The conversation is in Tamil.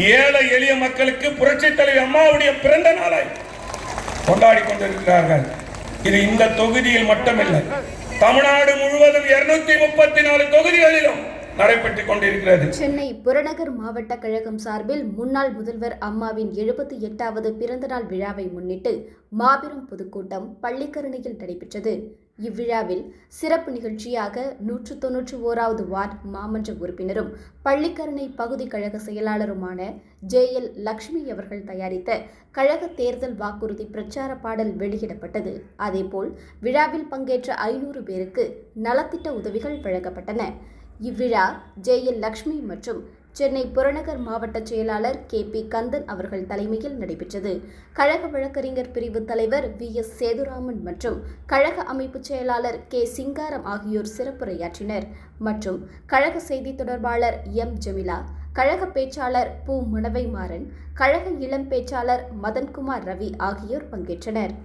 ஏழை எளிய மக்களுக்கு புரட்சி தலைவி அம்மாவுடைய பிறந்த நாளை கொண்டாடி கொண்டிருக்கிறார்கள். இது இந்த தொகுதியில் மட்டுமில்லை, தமிழ்நாடு முழுவதும் 234 தொகுதிகளிலும் நடைபெற்றுக் கொண்டிருக்கிறது. சென்னை புறநகர் மாவட்ட கழகம் சார்பில் முன்னாள் முதல்வர் அம்மாவின் 78வது பிறந்தநாள் விழாவை முன்னிட்டு மாபெரும் பொதுக்கூட்டம் பள்ளிக்கரணையில் நடைபெற்றது. இவ்விழாவில் சிறப்பு நிகழ்ச்சியாக 191வது வார்டு மாமன்ற உறுப்பினரும் பள்ளிக்கரணை பகுதி கழக செயலாளருமான JL லட்சுமி அவர்கள் தயாரித்த கழக தேர்தல் வாக்குறுதி பிரச்சார பாடல் வெளியிடப்பட்டது. அதேபோல் விழாவில் பங்கேற்ற 500 பேருக்கு நலத்திட்ட உதவிகள் வழங்கப்பட்டன. இவ்விழா JL லட்சுமி மற்றும் சென்னை புறநகர் மாவட்ட செயலாளர் KP கந்தன் அவர்கள் தலைமையில் நடைபெற்றது. கழக வழக்கறிஞர் பிரிவு தலைவர் VS சேதுராமன் மற்றும் கழக அமைப்பு செயலாளர் K சிங்காரம் ஆகியோர் சிறப்புரையாற்றினர். மற்றும் கழக செய்தி தொடர்பாளர் M ஜமிலா, கழக பேச்சாளர் பூ முனவை மாறன், கழக இளம் பேச்சாளர் மதன்குமார் ரவி ஆகியோர் பங்கேற்றனர்.